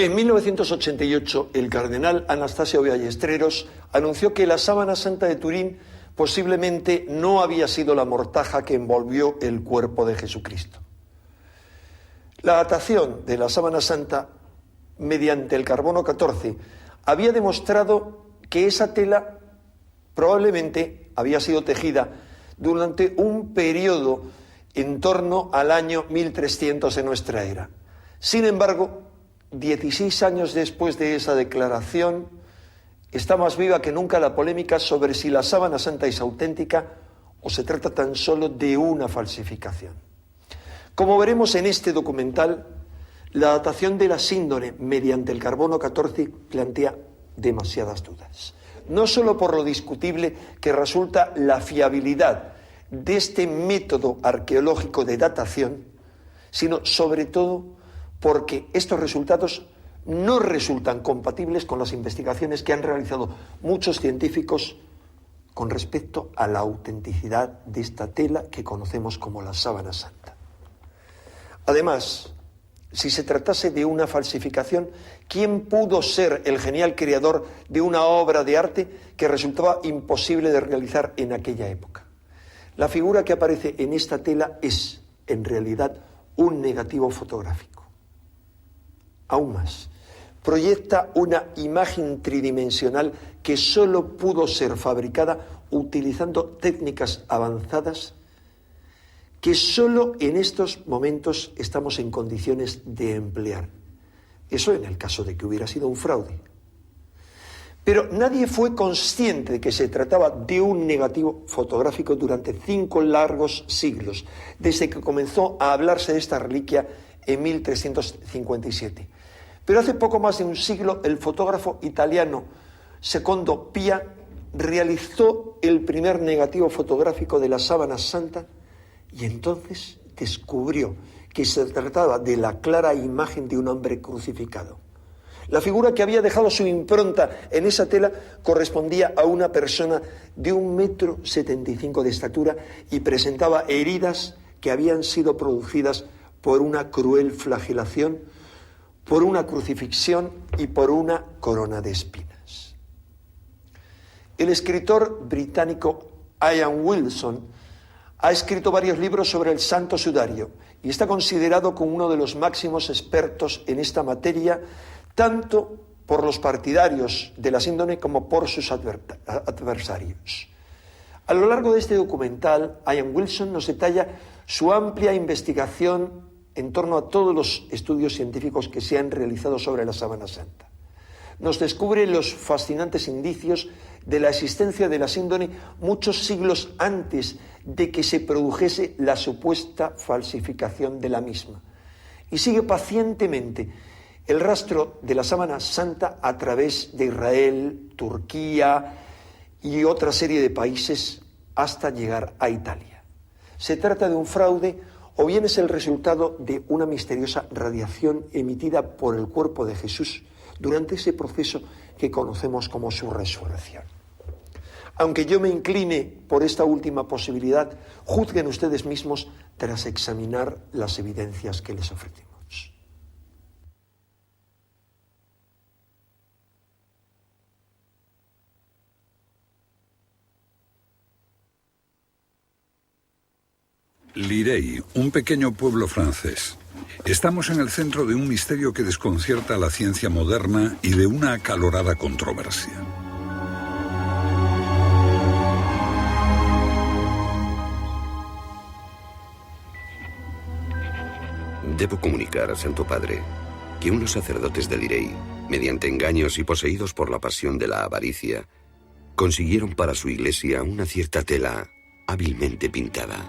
En 1988, el cardenal Anastasio Ballesteros anunció que la sábana santa de Turín posiblemente no había sido la mortaja que envolvió el cuerpo de Jesucristo. La datación de la sábana santa mediante el carbono 14 había demostrado que esa tela probablemente había sido tejida durante un periodo en torno al año 1300 de nuestra era. Sin embargo, 16 años después de esa declaración, está más viva que nunca la polémica sobre si la sábana santa es auténtica o se trata tan solo de una falsificación. Como veremos en este documental, la datación de la síndone mediante el carbono 14 plantea demasiadas dudas. No solo por lo discutible que resulta la fiabilidad de este método arqueológico de datación, sino sobre todo porque estos resultados no resultan compatibles con las investigaciones que han realizado muchos científicos con respecto a la autenticidad de esta tela que conocemos como la sábana santa. Además, si se tratase de una falsificación, ¿quién pudo ser el genial creador de una obra de arte que resultaba imposible de realizar en aquella época? La figura que aparece en esta tela es, en realidad, un negativo fotográfico. Aún más, proyecta una imagen tridimensional que solo pudo ser fabricada utilizando técnicas avanzadas que solo en estos momentos estamos en condiciones de emplear. Eso en el caso de que hubiera sido un fraude. Pero nadie fue consciente de que se trataba de un negativo fotográfico durante 5 largos siglos, desde que comenzó a hablarse de esta reliquia en 1357. Pero hace poco más de un siglo, el fotógrafo italiano Secondo Pia realizó el primer negativo fotográfico de la sábana santa y entonces descubrió que se trataba de la clara imagen de un hombre crucificado. La figura que había dejado su impronta en esa tela correspondía a una persona de 1,75 m de estatura y presentaba heridas que habían sido producidas por una cruel flagelación, por una crucifixión y por una corona de espinas. El escritor británico Ian Wilson ha escrito varios libros sobre el Santo Sudario y está considerado como uno de los máximos expertos en esta materia, tanto por los partidarios de la síndone como por sus adversarios. A lo largo de este documental, Ian Wilson nos detalla su amplia investigación en torno a todos los estudios científicos que se han realizado sobre la sábana santa. Nos descubre los fascinantes indicios de la existencia de la síndone muchos siglos antes de que se produjese la supuesta falsificación de la misma. Y sigue pacientemente el rastro de la sábana santa a través de Israel, Turquía y otra serie de países hasta llegar a Italia. ¿Se trata de un fraude o bien es el resultado de una misteriosa radiación emitida por el cuerpo de Jesús durante ese proceso que conocemos como su resurrección? Aunque yo me incline por esta última posibilidad, juzguen ustedes mismos tras examinar las evidencias que les ofrecemos. Lirey, un pequeño pueblo francés. Estamos en el centro de un misterio que desconcierta a la ciencia moderna y de una acalorada controversia. Debo comunicar, Santo Padre, que unos sacerdotes de Lirey, mediante engaños y poseídos por la pasión de la avaricia, consiguieron para su iglesia una cierta tela hábilmente pintada.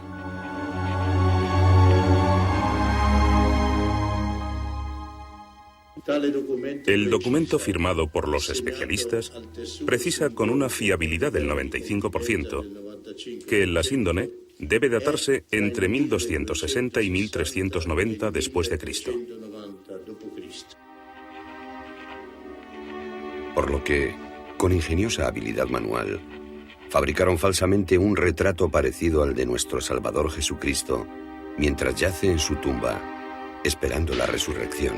El documento firmado por los especialistas precisa con una fiabilidad del 95% que la síndone debe datarse entre 1260 y 1390 después de Cristo. Por lo que, con ingeniosa habilidad manual, fabricaron falsamente un retrato parecido al de nuestro Salvador Jesucristo, mientras yace en su tumba, esperando la resurrección.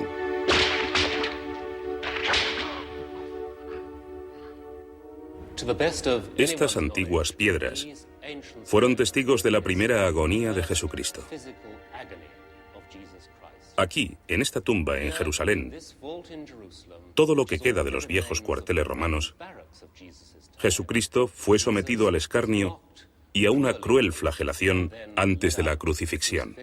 Estas antiguas piedras fueron testigos de la primera agonía de Jesucristo. Aquí, en esta tumba en Jerusalén, todo lo que queda de los viejos cuarteles romanos, Jesucristo fue sometido al escarnio y a una cruel flagelación antes de la crucifixión.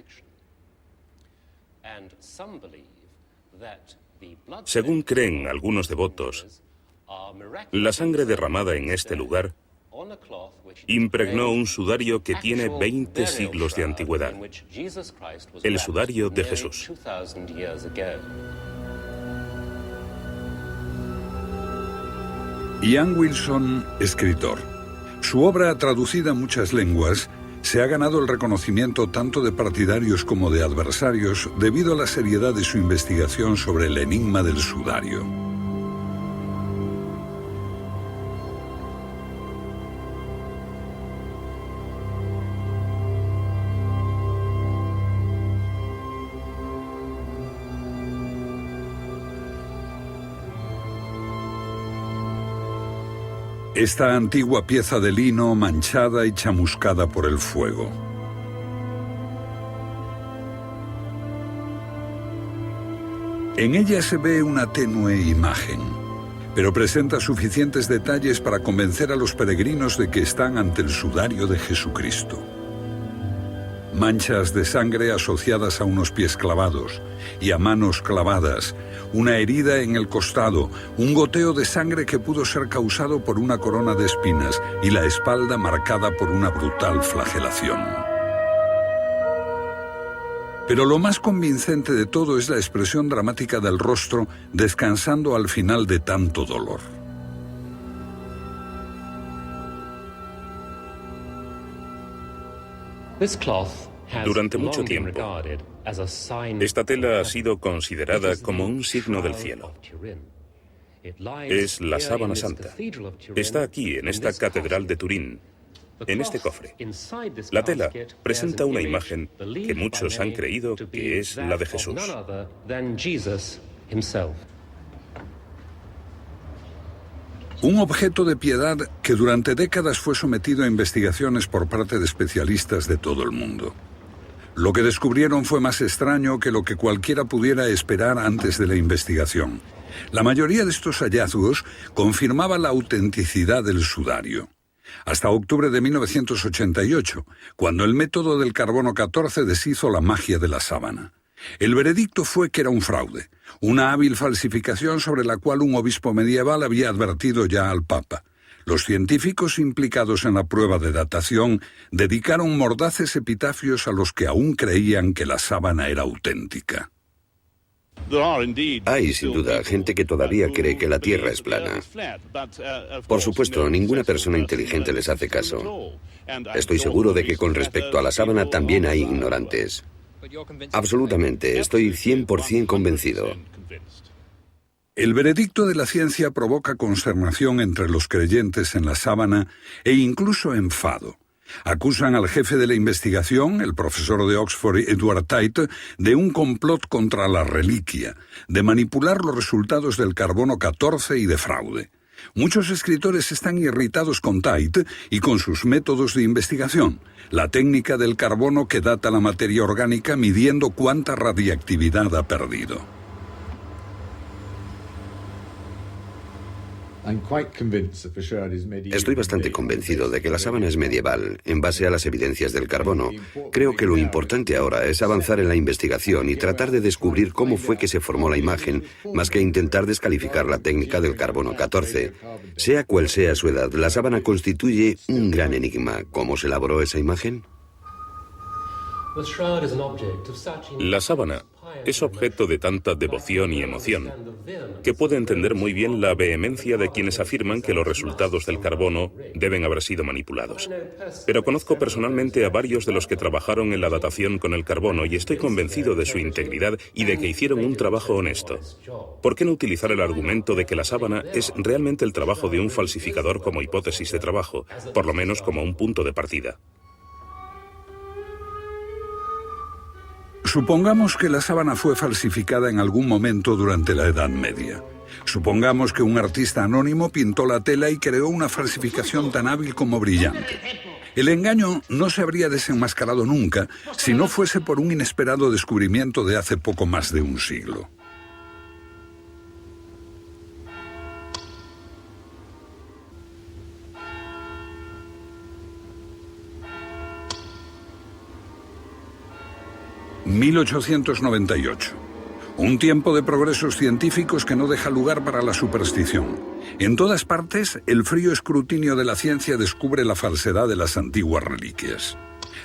Según creen algunos devotos, la sangre derramada en este lugar impregnó un sudario que tiene 20 siglos de antigüedad, el sudario de Jesús. Ian Wilson, escritor. Su obra, traducida a muchas lenguas, se ha ganado el reconocimiento tanto de partidarios como de adversarios debido a la seriedad de su investigación sobre el enigma del sudario. Esta antigua pieza de lino manchada y chamuscada por el fuego. En ella se ve una tenue imagen, pero presenta suficientes detalles para convencer a los peregrinos de que están ante el sudario de Jesucristo. Manchas de sangre asociadas a unos pies clavados y a manos clavadas, una herida en el costado, un goteo de sangre que pudo ser causado por una corona de espinas y la espalda marcada por una brutal flagelación. Pero lo más convincente de todo es la expresión dramática del rostro descansando al final de tanto dolor. Durante mucho tiempo, esta tela ha sido considerada como un signo del cielo. Es la sábana santa. Está aquí, en esta catedral de Turín, en este cofre. La tela presenta una imagen que muchos han creído que es la de Jesús. Un objeto de piedad que durante décadas fue sometido a investigaciones por parte de especialistas de todo el mundo. Lo que descubrieron fue más extraño que lo que cualquiera pudiera esperar antes de la investigación. La mayoría de estos hallazgos confirmaba la autenticidad del sudario. Hasta octubre de 1988, cuando el método del carbono 14 deshizo la magia de la sábana. El veredicto fue que era un fraude, una hábil falsificación sobre la cual un obispo medieval había advertido ya al Papa. Los científicos implicados en la prueba de datación dedicaron mordaces epitafios a los que aún creían que la sábana era auténtica. Hay, sin duda, gente que todavía cree que la Tierra es plana. Por supuesto, ninguna persona inteligente les hace caso. Estoy seguro de que con respecto a la sábana también hay ignorantes. Absolutamente, estoy 100% convencido. El veredicto de la ciencia provoca consternación entre los creyentes en la sábana e incluso enfado. Acusan al jefe de la investigación, el profesor de Oxford Edward Tait, de un complot contra la reliquia, de manipular los resultados del carbono 14 y de fraude. Muchos escritores están irritados con Tait y con sus métodos de investigación, la técnica del carbono que data la materia orgánica midiendo cuánta radiactividad ha perdido. Estoy bastante convencido de que la sábana es medieval, en base a las evidencias del carbono. Creo que lo importante ahora es avanzar en la investigación y tratar de descubrir cómo fue que se formó la imagen, más que intentar descalificar la técnica del carbono 14. Sea cual sea su edad, la sábana constituye un gran enigma. ¿Cómo se elaboró esa imagen? La sábana es objeto de tanta devoción y emoción que puede entender muy bien la vehemencia de quienes afirman que los resultados del carbono deben haber sido manipulados. Pero conozco personalmente a varios de los que trabajaron en la datación con el carbono y estoy convencido de su integridad y de que hicieron un trabajo honesto. ¿Por qué no utilizar el argumento de que la sábana es realmente el trabajo de un falsificador como hipótesis de trabajo, por lo menos como un punto de partida? Supongamos que la sábana fue falsificada en algún momento durante la Edad Media. Supongamos que un artista anónimo pintó la tela y creó una falsificación tan hábil como brillante. El engaño no se habría desenmascarado nunca si no fuese por un inesperado descubrimiento de hace poco más de un siglo. «1898. Un tiempo de progresos científicos que no deja lugar para la superstición. En todas partes, el frío escrutinio de la ciencia descubre la falsedad de las antiguas reliquias.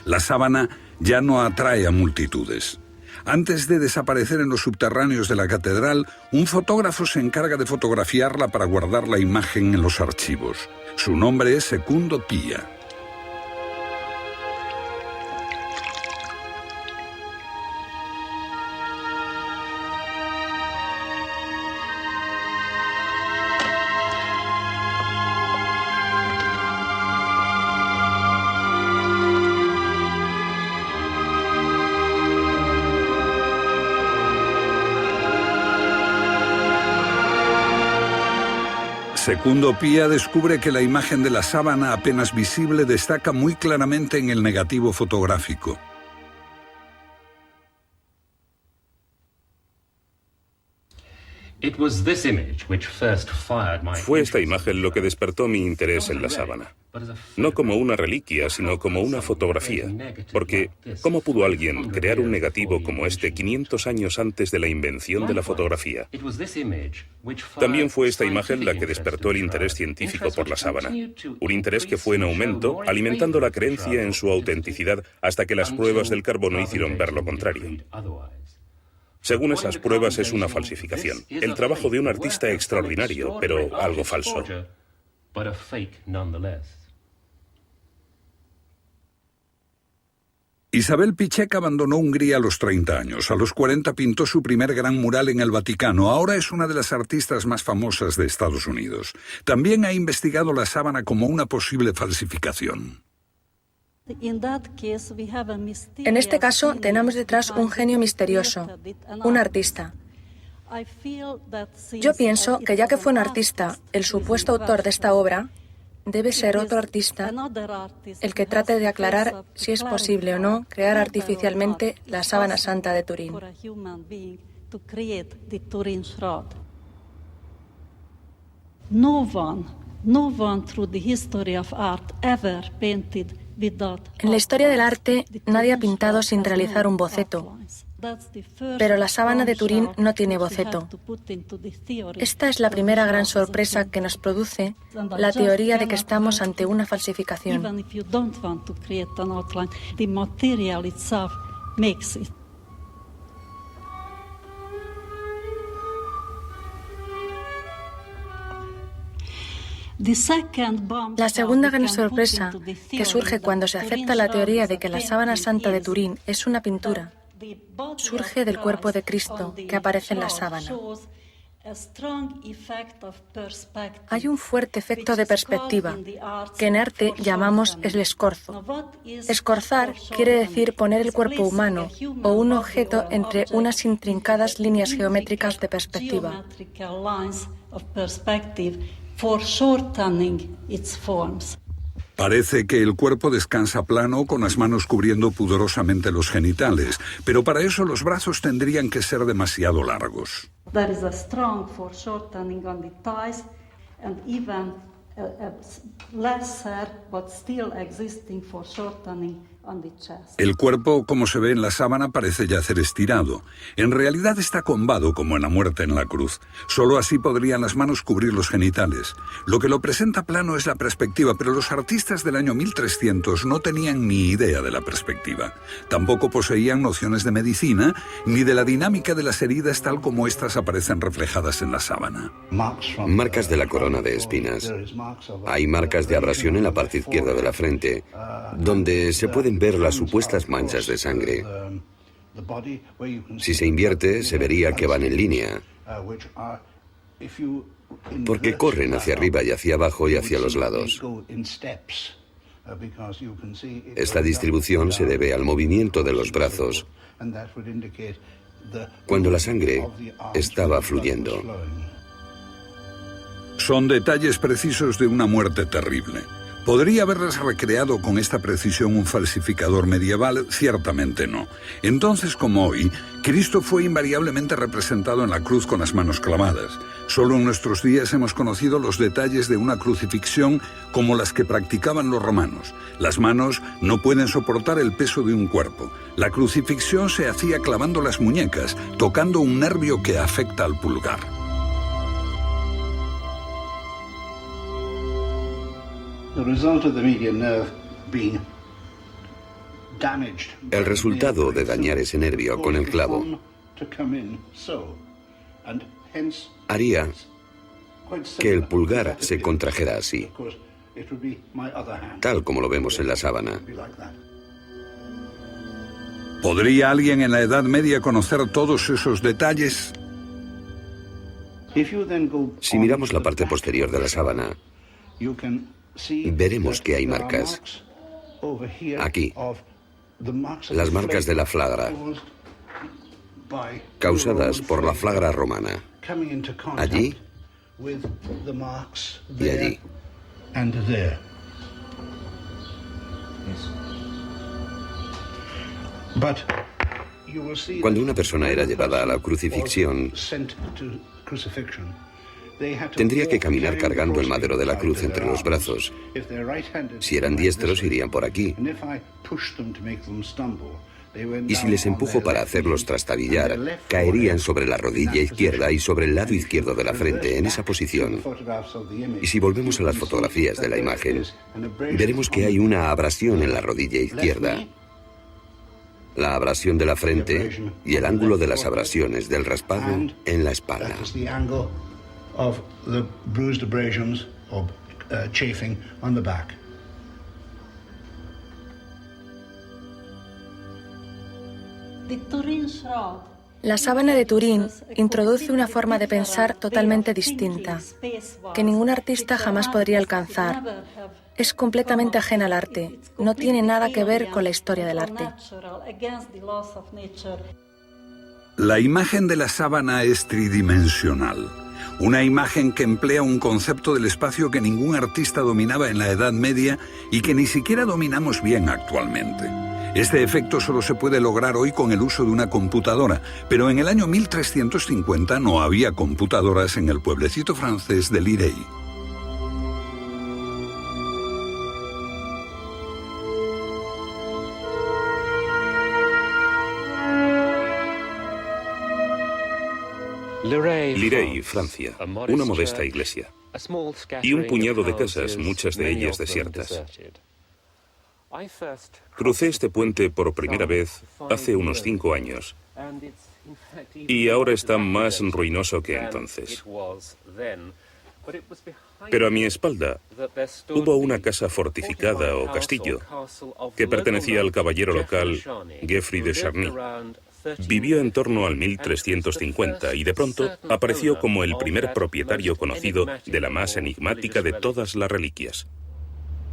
La sábana ya no atrae a multitudes. Antes de desaparecer en los subterráneos de la catedral, un fotógrafo se encarga de fotografiarla para guardar la imagen en los archivos. Su nombre es Secundo Pía. Secundo Pía descubre que la imagen de la sábana apenas visible destaca muy claramente en el negativo fotográfico. Fue esta imagen lo que despertó mi interés en la sábana. No como una reliquia, sino como una fotografía. Porque, ¿cómo pudo alguien crear un negativo como este 500 años antes de la invención de la fotografía? También fue esta imagen la que despertó el interés científico por la sábana. Un interés que fue en aumento, alimentando la creencia en su autenticidad hasta que las pruebas del carbono hicieron ver lo contrario. Según esas pruebas, es una falsificación. El trabajo de un artista extraordinario, pero algo falso. Isabel Pichek abandonó Hungría a los 30 años. A los 40 pintó su primer gran mural en el Vaticano. Ahora es una de las artistas más famosas de Estados Unidos. También ha investigado la sábana como una posible falsificación. En este caso, tenemos detrás un genio misterioso, un artista. Yo pienso que ya que fue un artista, el supuesto autor de esta obra, debe ser otro artista el que trate de aclarar si es posible o no crear artificialmente la sábana santa de Turín. En la historia del arte, nadie ha pintado sin realizar un boceto, pero la sábana de Turín no tiene boceto. Esta es la primera gran sorpresa que nos produce la teoría de que estamos ante una falsificación. La segunda gran sorpresa que surge cuando se acepta la teoría de que la sábana santa de Turín es una pintura, surge del cuerpo de Cristo que aparece en la sábana. Hay un fuerte efecto de perspectiva, que en arte llamamos el escorzo. Escorzar quiere decir poner el cuerpo humano o un objeto entre unas intrincadas líneas geométricas de perspectiva. Parece que el cuerpo descansa plano con las manos cubriendo pudorosamente los genitales, pero para eso los brazos tendrían que ser demasiado largos. El cuerpo, como se ve en la sábana, parece yacer estirado. En realidad está combado como en la muerte en la cruz. Solo así podrían las manos cubrir los genitales. Lo que lo presenta plano es la perspectiva, pero los artistas del año 1300 no tenían ni idea de la perspectiva. Tampoco poseían nociones de medicina, ni de la dinámica de las heridas tal como estas aparecen reflejadas en la sábana. Marcas de la corona de espinas. Hay marcas de abrasión en la parte izquierda de la frente, donde se pueden ver las supuestas manchas de sangre. Si se invierte, se vería que van en línea, porque corren hacia arriba y hacia abajo y hacia los lados. Esta distribución se debe al movimiento de los brazos cuando la sangre estaba fluyendo. Son detalles precisos de una muerte terrible. ¿Podría haberlas recreado con esta precisión un falsificador medieval? Ciertamente no. Entonces, como hoy, Cristo fue invariablemente representado en la cruz con las manos clavadas. Solo en nuestros días hemos conocido los detalles de una crucifixión como las que practicaban los romanos. Las manos no pueden soportar el peso de un cuerpo. La crucifixión se hacía clavando las muñecas, tocando un nervio que afecta al pulgar. El resultado de dañar ese nervio con el clavo haría que el pulgar se contrajera así, tal como lo vemos en la sábana. ¿Podría alguien en la Edad Media conocer todos esos detalles? Si miramos la parte posterior de la sábana, veremos que hay marcas. Aquí, las marcas de la flagra, causadas por la flagra romana. Allí y allí. Cuando una persona era llevada a la crucifixión, tendría que caminar cargando el madero de la cruz entre los brazos. Si eran diestros, irían por aquí. Y si les empujo para hacerlos trastabillar, caerían sobre la rodilla izquierda y sobre el lado izquierdo de la frente, en esa posición. Y si volvemos a las fotografías de la imagen, veremos que hay una abrasión en la rodilla izquierda, la abrasión de la frente y el ángulo de las abrasiones del raspado en la espalda. La sábana de Turín introduce una forma de pensar totalmente distinta, que ningún artista jamás podría alcanzar. Es completamente ajena al arte, no tiene nada que ver con la historia del arte. La imagen de la sábana es tridimensional. Una imagen que emplea un concepto del espacio que ningún artista dominaba en la Edad Media y que ni siquiera dominamos bien actualmente. Este efecto solo se puede lograr hoy con el uso de una computadora, pero en el año 1350 no había computadoras en el pueblecito francés de Lirey. Lirey, Francia, una modesta iglesia y un puñado de casas, muchas de ellas desiertas. Crucé este puente por primera vez hace unos 5 años y ahora está más ruinoso que entonces. Pero a mi espalda hubo una casa fortificada o castillo que pertenecía al caballero local Geoffrey de Charny. Vivió en torno al 1350 y de pronto apareció como el primer propietario conocido de la más enigmática de todas las reliquias.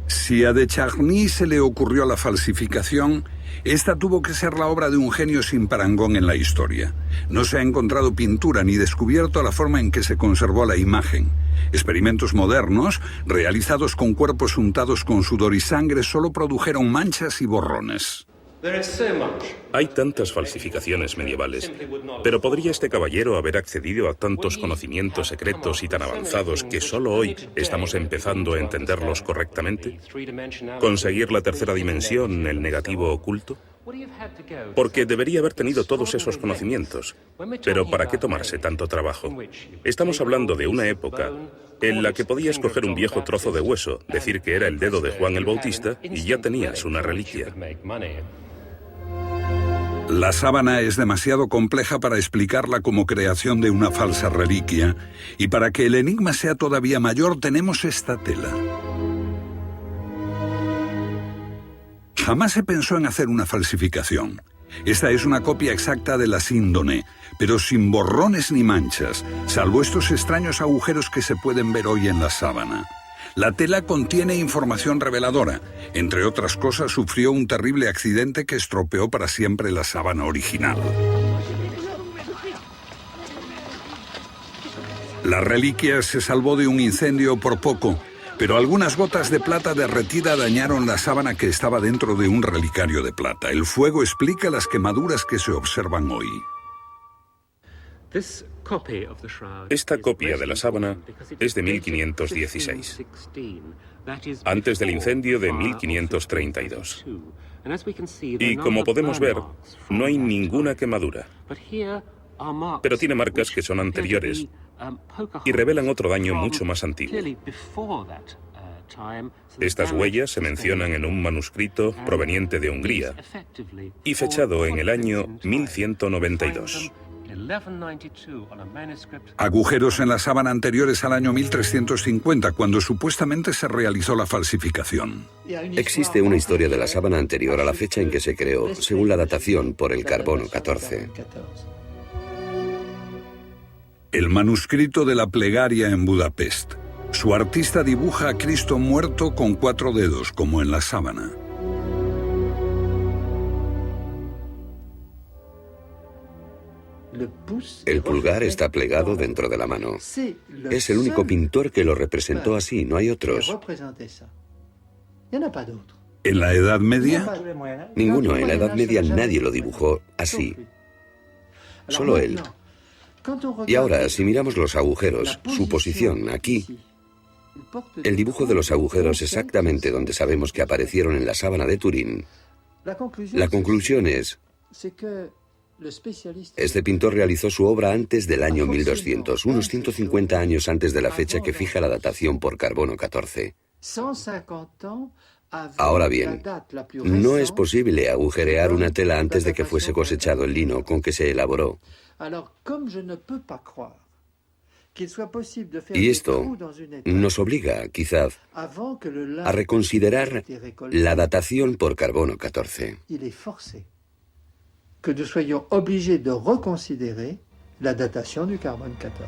Si a de Charny se le ocurrió la falsificación, esta tuvo que ser la obra de un genio sin parangón en la historia. No se ha encontrado pintura ni descubierto la forma en que se conservó la imagen. Experimentos modernos, realizados con cuerpos untados con sudor y sangre, solo produjeron manchas y borrones. Hay tantas falsificaciones medievales, pero ¿podría este caballero haber accedido a tantos conocimientos secretos y tan avanzados que solo hoy estamos empezando a entenderlos correctamente? ¿Conseguir la tercera dimensión, el negativo oculto? Porque debería haber tenido todos esos conocimientos. Pero ¿para qué tomarse tanto trabajo? Estamos hablando de una época en la que podías coger un viejo trozo de hueso, decir que era el dedo de Juan el Bautista y ya tenías una reliquia. La sábana es demasiado compleja para explicarla como creación de una falsa reliquia, y para que el enigma sea todavía mayor tenemos esta tela. Jamás se pensó en hacer una falsificación. Esta es una copia exacta de la síndone, pero sin borrones ni manchas, salvo estos extraños agujeros que se pueden ver hoy en la sábana. La tela contiene información reveladora. Entre otras cosas, sufrió un terrible accidente que estropeó para siempre la sábana original. La reliquia se salvó de un incendio por poco, pero algunas gotas de plata derretida dañaron la sábana que estaba dentro de un relicario de plata. El fuego explica las quemaduras que se observan hoy. Esta copia de la sábana es de 1516, antes del incendio de 1532. Y como podemos ver, no hay ninguna quemadura, pero tiene marcas que son anteriores y revelan otro daño mucho más antiguo. Estas huellas se mencionan en un manuscrito proveniente de Hungría y fechado en el año 1192. Agujeros en la sábana anteriores al año 1350, cuando supuestamente se realizó la falsificación. Existe una historia de la sábana anterior a la fecha en que se creó, según la datación por el carbono 14. El manuscrito de la plegaria en Budapest. Su artista dibuja a Cristo muerto con 4 dedos, como en la sábana. El pulgar está plegado dentro de la mano. Es el único pintor que lo representó así, no hay otros. ¿En la Edad Media? Ninguno, en la Edad Media nadie lo dibujó así. Solo él. Y ahora, si miramos los agujeros, su posición aquí, el dibujo de los agujeros exactamente donde sabemos que aparecieron en la sábana de Turín, la conclusión es: este pintor realizó su obra antes del año 1200, unos 150 años antes de la fecha que fija la datación por carbono 14. Ahora bien, no es posible agujerear una tela antes de que fuese cosechado el lino con que se elaboró. Y esto nos obliga, quizás, a reconsiderar la datación por carbono 14. Que nous soyons obligés de reconsidérer la datation du carbone 14.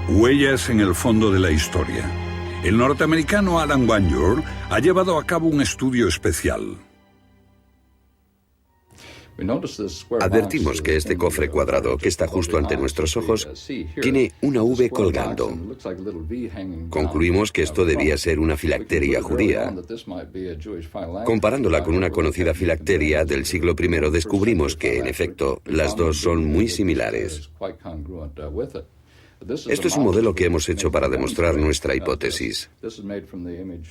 Huellas en el fondo de la historia. El norteamericano Alan Wanyor ha llevado a cabo un estudio especial. Advertimos que este cofre cuadrado que está justo ante nuestros ojos tiene una V colgando. Concluimos que esto debía ser una filacteria judía. Comparándola con una conocida filacteria del siglo I, descubrimos que, en efecto, las dos son muy similares. Esto es un modelo que hemos hecho para demostrar nuestra hipótesis.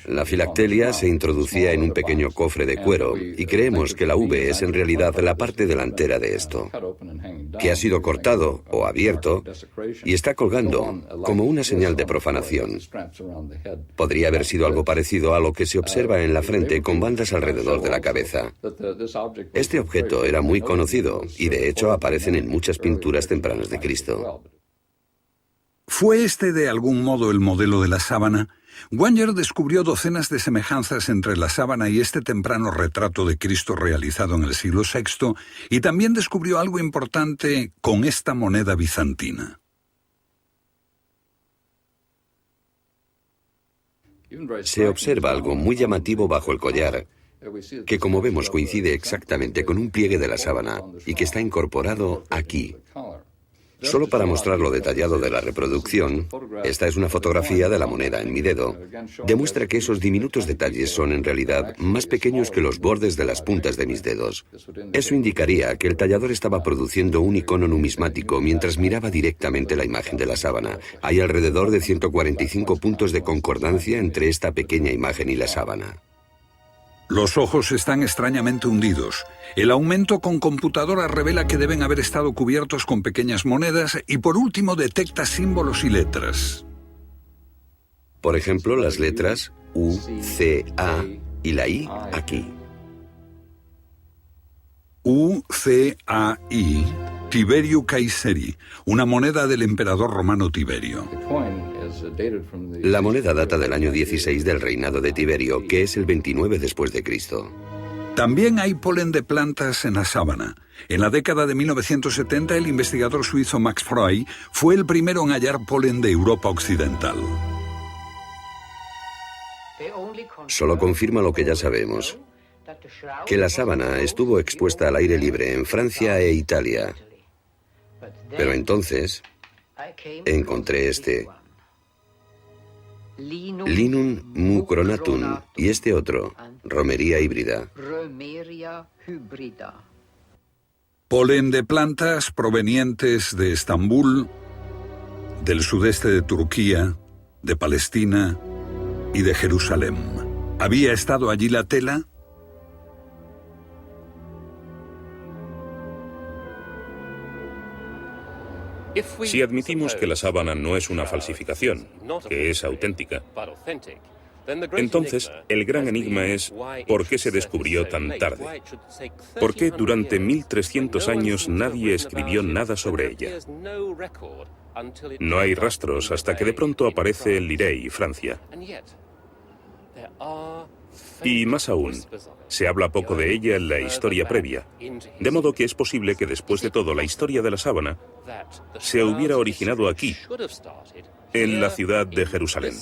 La filacteria se introducía en un pequeño cofre de cuero y creemos que la V es en realidad la parte delantera de esto, que ha sido cortado o abierto y está colgando como una señal de profanación. Podría haber sido algo parecido a lo que se observa en la frente con bandas alrededor de la cabeza. Este objeto era muy conocido y de hecho aparecen en muchas pinturas tempranas de Cristo. ¿Fue este de algún modo el modelo de la sábana? Wanyor descubrió docenas de semejanzas entre la sábana y este temprano retrato de Cristo realizado en el siglo VI, y también descubrió algo importante con esta moneda bizantina. Se observa algo muy llamativo bajo el collar, que como vemos coincide exactamente con un pliegue de la sábana y que está incorporado aquí. Solo para mostrar lo detallado de la reproducción, esta es una fotografía de la moneda en mi dedo. Demuestra que esos diminutos detalles son en realidad más pequeños que los bordes de las puntas de mis dedos. Eso indicaría que el tallador estaba produciendo un icono numismático mientras miraba directamente la imagen de la sábana. Hay alrededor de 145 puntos de concordancia entre esta pequeña imagen y la sábana. Los ojos están extrañamente hundidos. El aumento con computadora revela que deben haber estado cubiertos con pequeñas monedas y por último detecta símbolos y letras. Por ejemplo, las letras U, C, A y la I aquí. U, C, A, I, Tiberio Caesari, una moneda del emperador romano Tiberio. La moneda data del año 16 del reinado de Tiberio, que es el 29 después de Cristo. También hay polen de plantas en la sábana. En la década de 1970, el investigador suizo Max Freud fue el primero en hallar polen de Europa occidental. solo confirma lo que ya sabemos, que la sábana estuvo expuesta al aire libre en Francia e Italia. Pero entonces encontré este, Linum mucronatum, y este otro, Romería híbrida. Polen de plantas provenientes de Estambul, del sudeste de Turquía, de Palestina y de Jerusalén. ¿Había estado allí la tela? Si admitimos que la sábana no es una falsificación, que es auténtica, entonces el gran enigma es ¿por qué se descubrió tan tarde? ¿Por qué durante 1300 años nadie escribió nada sobre ella? No hay rastros hasta que de pronto aparece el Lirey, Francia. Y más aún, se habla poco de ella en la historia previa, de modo que es posible que después de todo la historia de la sábana se hubiera originado aquí, en la ciudad de Jerusalén.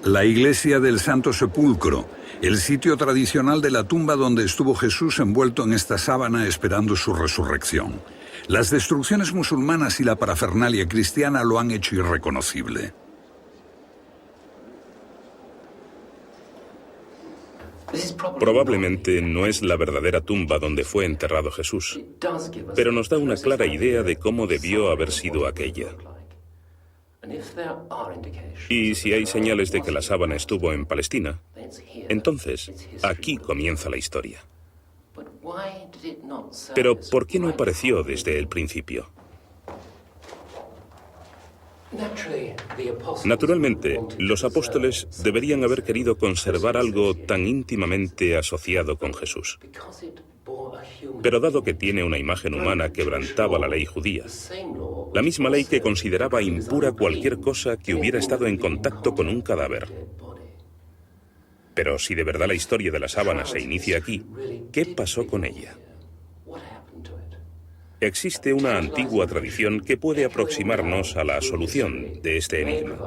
La iglesia del Santo Sepulcro, el sitio tradicional de la tumba donde estuvo Jesús envuelto en esta sábana esperando su resurrección. Las destrucciones musulmanas y la parafernalia cristiana lo han hecho irreconocible. Probablemente no es la verdadera tumba donde fue enterrado Jesús, pero nos da una clara idea de cómo debió haber sido aquella. Y si hay señales de que la sábana estuvo en Palestina, entonces aquí comienza la historia. Pero ¿por qué no apareció desde el principio? Naturalmente, los apóstoles deberían haber querido conservar algo tan íntimamente asociado con Jesús. Pero dado que tiene una imagen humana que quebrantaba la ley judía, la misma ley que consideraba impura cualquier cosa que hubiera estado en contacto con un cadáver. Pero si de verdad la historia de la sábana se inicia aquí, ¿qué pasó con ella? Existe una antigua tradición que puede aproximarnos a la solución de este enigma.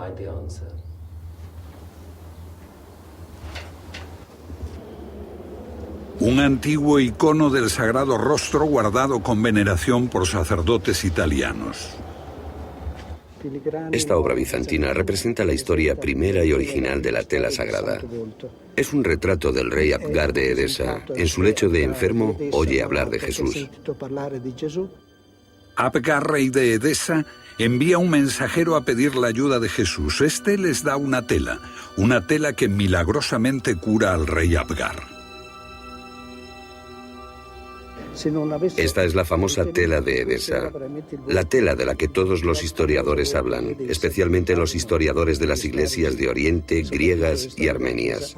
Un antiguo icono del Sagrado Rostro guardado con veneración por sacerdotes italianos. Esta obra bizantina representa la historia primera y original de la tela sagrada. Es un retrato del rey Abgar de Edesa. En su lecho de enfermo, oye hablar de Jesús. Abgar, rey de Edesa, envía un mensajero a pedir la ayuda de Jesús. Este les da una tela que milagrosamente cura al rey Abgar. Esta es la famosa tela de Edesa, la tela de la que todos los historiadores hablan, especialmente los historiadores de las iglesias de Oriente, griegas y armenias.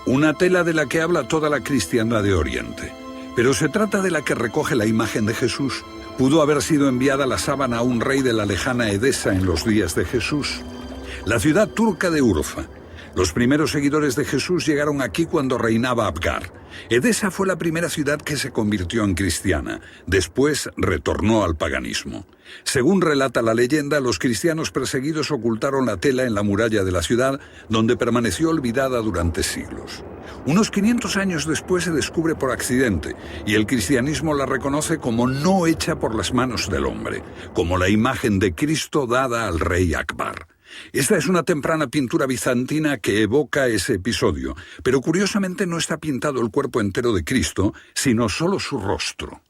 Una tela de la que habla toda la cristiandad de Oriente, pero se trata de la que recoge la imagen de Jesús. Pudo haber sido enviada la sábana a un rey de la lejana Edesa en los días de Jesús. La ciudad turca de Urfa. Los primeros seguidores de Jesús llegaron aquí cuando reinaba Abgar. Edesa fue la primera ciudad que se convirtió en cristiana. Después retornó al paganismo. Según relata la leyenda, los cristianos perseguidos ocultaron la tela en la muralla de la ciudad, donde permaneció olvidada durante siglos. Unos 500 años después se descubre por accidente, y el cristianismo la reconoce como no hecha por las manos del hombre, como la imagen de Cristo dada al rey Akbar. Esta es una temprana pintura bizantina que evoca ese episodio, pero curiosamente no está pintado el cuerpo entero de Cristo, sino solo su rostro.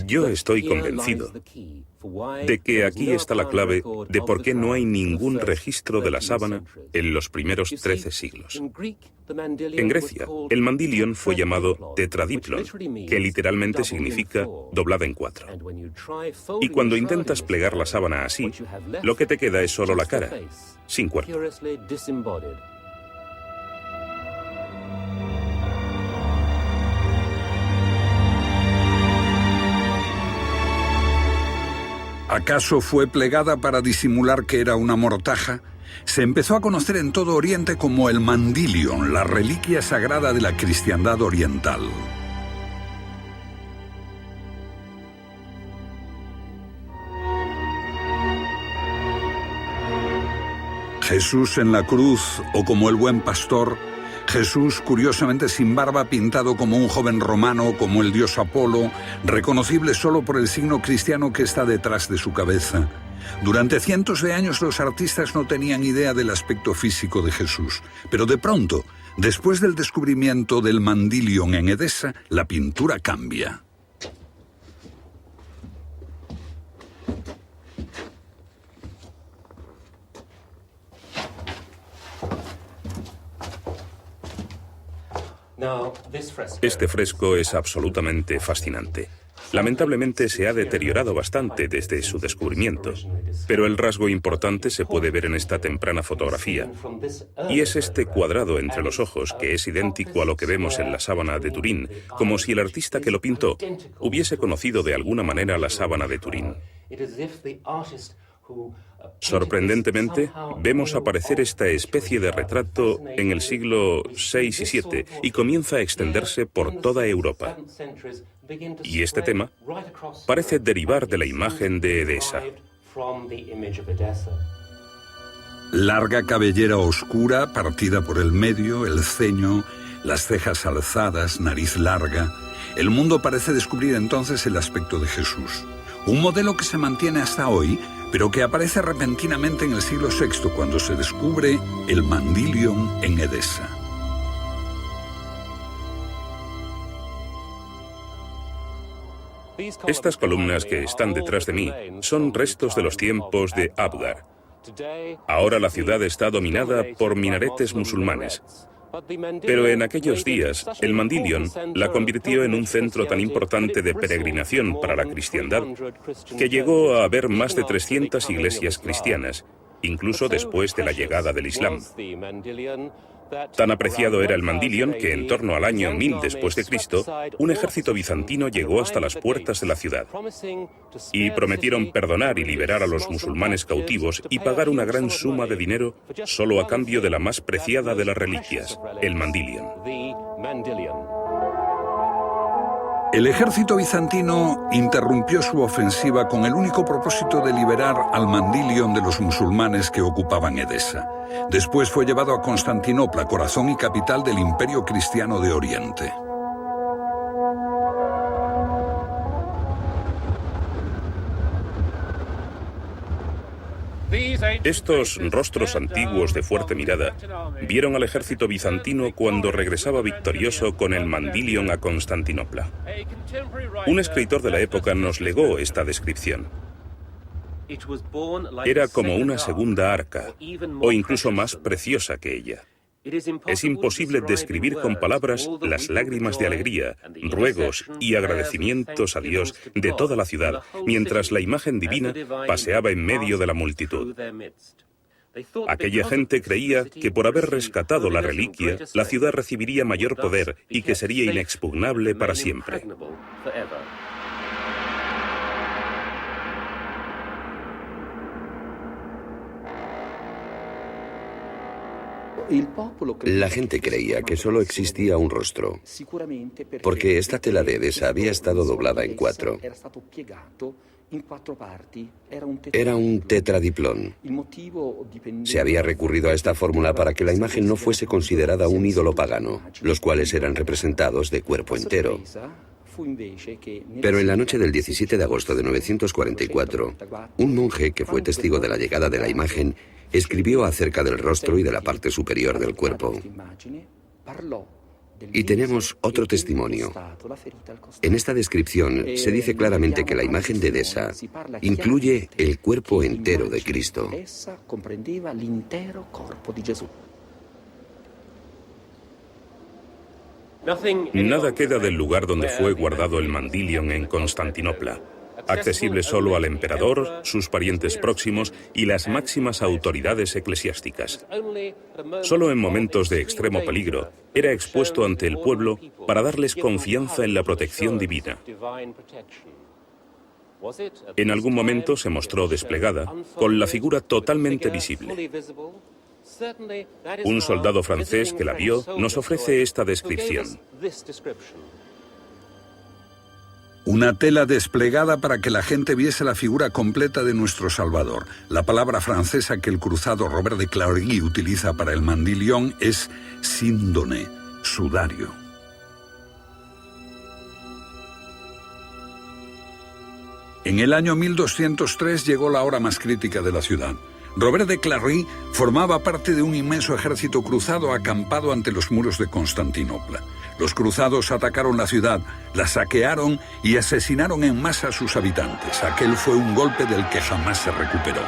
Yo estoy convencido de que aquí está la clave de por qué no hay ningún registro de la sábana en los primeros 13 siglos. En Grecia, el mandilion fue llamado tetradiplon, que literalmente significa doblada en 4. Y cuando intentas plegar la sábana así, lo que te queda es solo la cara, sin cuerpo. ¿Acaso fue plegada para disimular que era una mortaja? Se empezó a conocer en todo Oriente como el Mandilion, la reliquia sagrada de la cristiandad oriental. Jesús en la cruz o como el buen pastor, Jesús curiosamente sin barba, pintado como un joven romano, como el dios Apolo, reconocible solo por el signo cristiano que está detrás de su cabeza. Durante cientos de años los artistas no tenían idea del aspecto físico de Jesús, pero de pronto, después del descubrimiento del Mandilion en Edesa, la pintura cambia. Este fresco es absolutamente fascinante. Lamentablemente se ha deteriorado bastante desde su descubrimiento, pero el rasgo importante se puede ver en esta temprana fotografía, y es este cuadrado entre los ojos que es idéntico a lo que vemos en la sábana de Turín, como si el artista que lo pintó hubiese conocido de alguna manera la sábana de Turín. Sorprendentemente, vemos aparecer esta especie de retrato en el siglo VI y VII y comienza a extenderse por toda Europa. Y este tema parece derivar de la imagen de Edesa. Larga cabellera oscura, partida por el medio, el ceño, las cejas alzadas, nariz larga. El mundo parece descubrir entonces el aspecto de Jesús. Un modelo que se mantiene hasta hoy, pero que aparece repentinamente en el siglo VI cuando se descubre el Mandilion en Edesa. Estas columnas que están detrás de mí son restos de los tiempos de Abgar. Ahora la ciudad está dominada por minaretes musulmanes. Pero en aquellos días, el Mandilion la convirtió en un centro tan importante de peregrinación para la cristiandad que llegó a haber más de 300 iglesias cristianas, incluso después de la llegada del Islam. Tan apreciado era el Mandilion que en torno al año 1000 después de Cristo, un ejército bizantino llegó hasta las puertas de la ciudad y prometieron perdonar y liberar a los musulmanes cautivos y pagar una gran suma de dinero solo a cambio de la más preciada de las reliquias, el Mandilion. El ejército bizantino interrumpió su ofensiva con el único propósito de liberar al Mandilion de los musulmanes que ocupaban Edesa. Después fue llevado a Constantinopla, corazón y capital del Imperio Cristiano de Oriente. Estos rostros antiguos de fuerte mirada vieron al ejército bizantino cuando regresaba victorioso con el Mandilion a Constantinopla. Un escritor de la época nos legó esta descripción. Era como una segunda arca, o incluso más preciosa que ella. Es imposible describir con palabras las lágrimas de alegría, ruegos y agradecimientos a Dios de toda la ciudad, mientras la imagen divina paseaba en medio de la multitud. Aquella gente creía que por haber rescatado la reliquia, la ciudad recibiría mayor poder y que sería inexpugnable para siempre. La gente creía que solo existía un rostro, porque esta tela de Edesa había estado doblada en 4. Era un tetradiplón. Se había recurrido a esta fórmula para que la imagen no fuese considerada un ídolo pagano, los cuales eran representados de cuerpo entero. Pero en la noche del 17 de agosto de 944, un monje que fue testigo de la llegada de la imagen escribió acerca del rostro y de la parte superior del cuerpo. Y tenemos otro testimonio. En esta descripción se dice claramente que la imagen de Edesa incluye el cuerpo entero de Cristo. Nada queda del lugar donde fue guardado el Mandilion en Constantinopla, accesible solo al emperador, sus parientes próximos y las máximas autoridades eclesiásticas. Solo en momentos de extremo peligro era expuesto ante el pueblo para darles confianza en la protección divina. En algún momento se mostró desplegada, con la figura totalmente visible. Un soldado francés que la vio nos ofrece esta descripción. Una tela desplegada para que la gente viese la figura completa de nuestro Salvador. La palabra francesa que el cruzado Robert de Clary utiliza para el mandilión es síndone, sudario. En el año 1203 llegó la hora más crítica de la ciudad. Robert de Clary formaba parte de un inmenso ejército cruzado acampado ante los muros de Constantinopla. Los cruzados atacaron la ciudad, la saquearon y asesinaron en masa a sus habitantes. Aquel fue un golpe del que jamás se recuperó.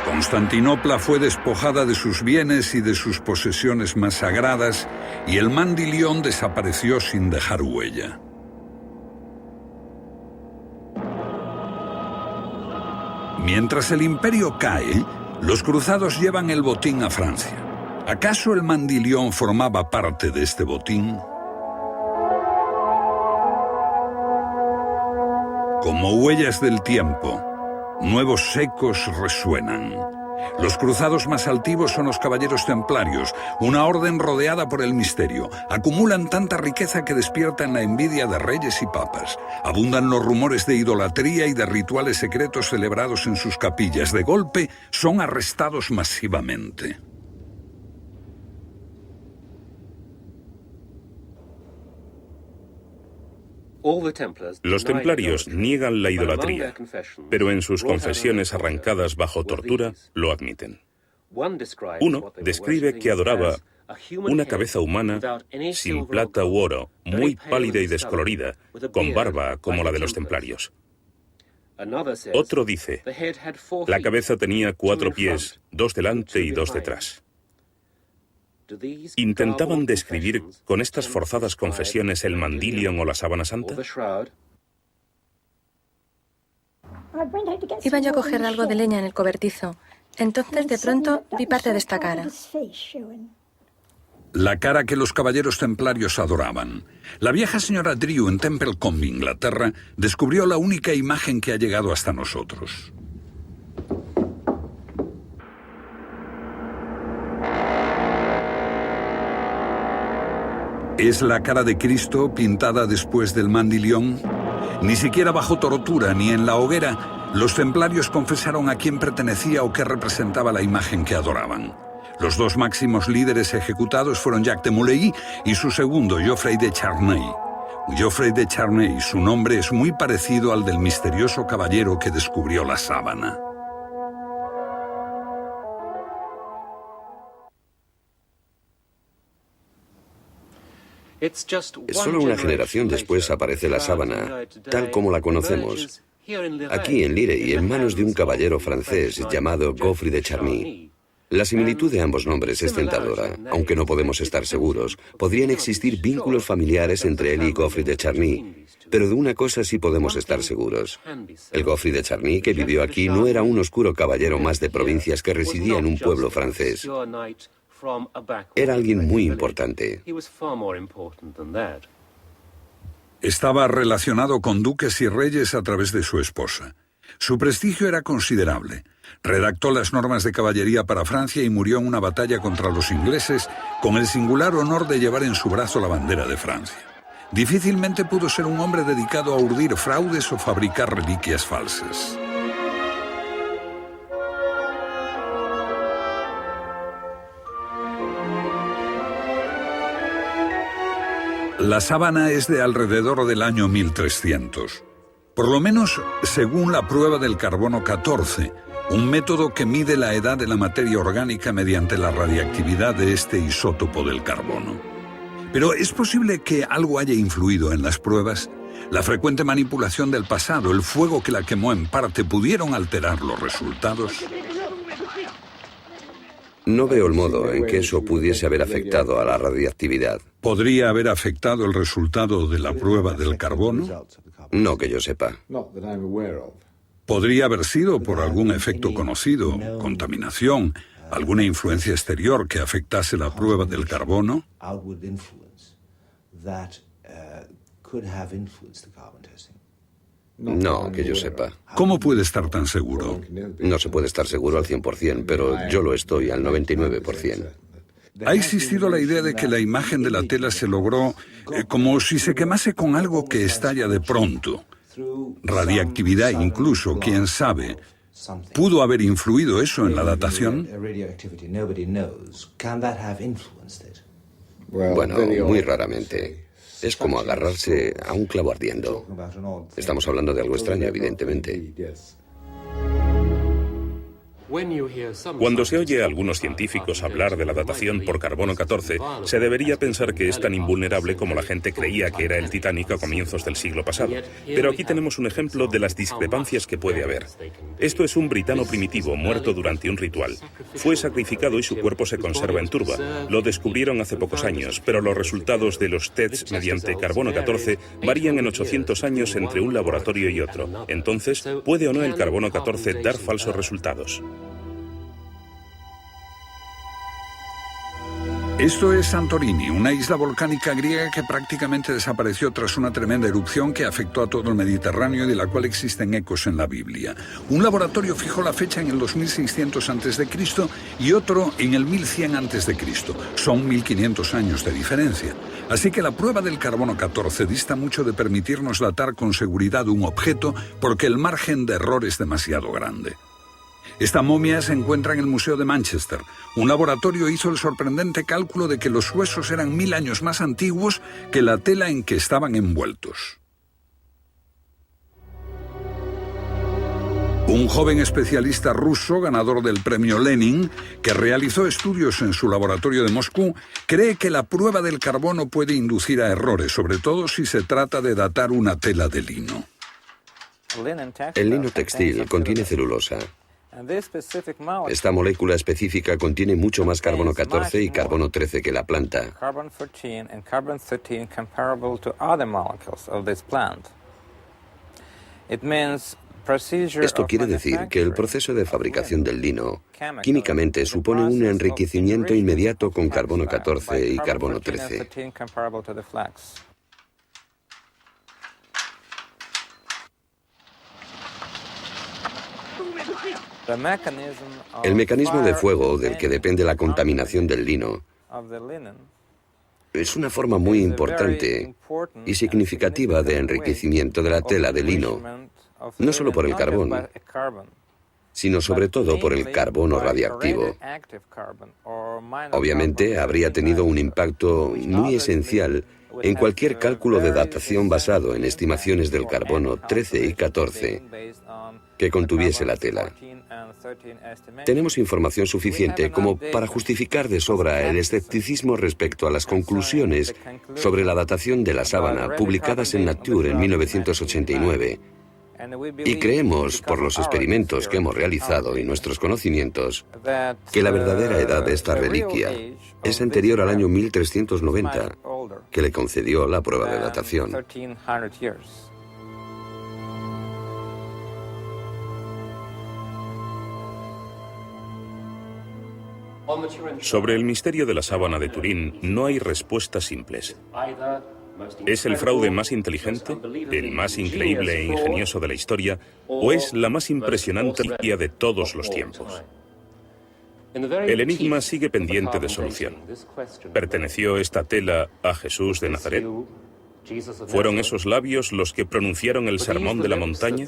Constantinopla fue despojada de sus bienes y de sus posesiones más sagradas, y el mandilión desapareció sin dejar huella. Mientras el imperio cae, los cruzados llevan el botín a Francia. ¿Acaso el mandilión formaba parte de este botín? Como huellas del tiempo, nuevos ecos resuenan. Los cruzados más altivos son los caballeros templarios, una orden rodeada por el misterio. Acumulan tanta riqueza que despiertan la envidia de reyes y papas. Abundan los rumores de idolatría y de rituales secretos celebrados en sus capillas. De golpe, son arrestados masivamente. Los templarios niegan la idolatría, pero en sus confesiones arrancadas bajo tortura lo admiten. Uno describe que adoraba una cabeza humana sin plata u oro, muy pálida y descolorida, con barba como la de los templarios. Otro dice, la cabeza tenía 4 pies, 2 delante y 2 detrás. ¿Intentaban describir con estas forzadas confesiones el mandilion o la sábana santa? Iba yo a coger algo de leña en el cobertizo. Entonces, de pronto, vi parte de esta cara. La cara que los caballeros templarios adoraban. La vieja señora Drew en Templecombe, Inglaterra, descubrió la única imagen que ha llegado hasta nosotros. ¿Es la cara de Cristo pintada después del mandilión? Ni siquiera bajo tortura ni en la hoguera, los templarios confesaron a quién pertenecía o qué representaba la imagen que adoraban. Los 2 máximos líderes ejecutados fueron Jacques de Molay y su segundo, Geoffrey de Charnay. Geoffrey de Charnay, su nombre es muy parecido al del misterioso caballero que descubrió la sábana. Solo una generación después aparece la sábana, tal como la conocemos, aquí en Lirey, en manos de un caballero francés llamado Geoffrey de Charny. La similitud de ambos nombres es tentadora, aunque no podemos estar seguros. Podrían existir vínculos familiares entre él y Geoffrey de Charny, pero de una cosa sí podemos estar seguros. El Geoffrey de Charny que vivió aquí no era un oscuro caballero más de provincias que residía en un pueblo francés. Era alguien muy importante. Estaba relacionado con duques y reyes a través de su esposa. Su prestigio era considerable. Redactó las normas de caballería para Francia y murió en una batalla contra los ingleses con el singular honor de llevar en su brazo la bandera de Francia. Difícilmente pudo ser un hombre dedicado a urdir fraudes o fabricar reliquias falsas. La sábana es de alrededor del año 1300. Por lo menos según la prueba del carbono 14, un método que mide la edad de la materia orgánica mediante la radiactividad de este isótopo del carbono. Pero ¿es posible que algo haya influido en las pruebas? La frecuente manipulación del pasado, el fuego que la quemó en parte, ¿pudieron alterar los resultados? No veo el modo en que eso pudiese haber afectado a la radiactividad. ¿Podría haber afectado el resultado de la prueba del carbono? No que yo sepa. Podría haber sido por algún efecto conocido, contaminación, alguna influencia exterior que afectase la prueba del carbono. No, que yo sepa. ¿Cómo puede estar tan seguro? No se puede estar seguro al 100%, pero yo lo estoy al 99%. Ha existido la idea de que la imagen de la tela se logró como si se quemase con algo que estalla de pronto. Radiactividad incluso, quién sabe. ¿Pudo haber influido eso en la datación? Bueno, muy raramente. Es como agarrarse a un clavo ardiendo. Estamos hablando de algo extraño, evidentemente. Cuando se oye a algunos científicos hablar de la datación por carbono 14, se debería pensar que es tan invulnerable como la gente creía que era el Titanic a comienzos del siglo pasado. Pero aquí tenemos un ejemplo de las discrepancias que puede haber. Esto es un britano primitivo muerto durante un ritual. Fue sacrificado y su cuerpo se conserva en turba. Lo descubrieron hace pocos años, pero los resultados de los tests mediante carbono 14 varían en 800 años entre un laboratorio y otro. Entonces, ¿puede o no el carbono 14 dar falsos resultados? Esto es Santorini, una isla volcánica griega que prácticamente desapareció tras una tremenda erupción que afectó a todo el Mediterráneo y de la cual existen ecos en la Biblia. Un laboratorio fijó la fecha en el 2600 a.C. y otro en el 1100 a.C. Son 1500 años de diferencia. Así que la prueba del carbono 14 dista mucho de permitirnos datar con seguridad un objeto porque el margen de error es demasiado grande. Esta momia se encuentra en el Museo de Manchester. Un laboratorio hizo el sorprendente cálculo de que los huesos eran 1000 años más antiguos que la tela en que estaban envueltos. Un joven especialista ruso, ganador del premio Lenin, que realizó estudios en su laboratorio de Moscú, cree que la prueba del carbono puede inducir a errores, sobre todo si se trata de datar una tela de lino. El lino textil contiene celulosa. Esta molécula específica contiene mucho más carbono 14 y carbono 13 que la planta. Esto quiere decir que el proceso de fabricación del lino químicamente supone un enriquecimiento inmediato con carbono 14 y carbono 13. El mecanismo de fuego del que depende la contaminación del lino es una forma muy importante y significativa de enriquecimiento de la tela de lino, no solo por el carbón, sino sobre todo por el carbono radiactivo. Obviamente habría tenido un impacto muy esencial en cualquier cálculo de datación basado en estimaciones del carbono 13 y 14 que contuviese la tela. Tenemos información suficiente como para justificar de sobra el escepticismo respecto a las conclusiones sobre la datación de la sábana publicadas en Nature en 1989. Y creemos, por los experimentos que hemos realizado y nuestros conocimientos, que la verdadera edad de esta reliquia es anterior al año 1390, que le concedió la prueba de datación. Sobre el misterio de la sábana de Turín no hay respuestas simples. ¿Es el fraude más inteligente, el más increíble e ingenioso de la historia, o es la más impresionante reliquia de todos los tiempos? El enigma sigue pendiente de solución. ¿Perteneció esta tela a Jesús de Nazaret? ¿Fueron esos labios los que pronunciaron el sermón de la montaña?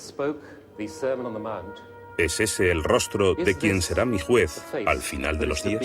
¿Es ese el rostro de quien será mi juez al final de los días?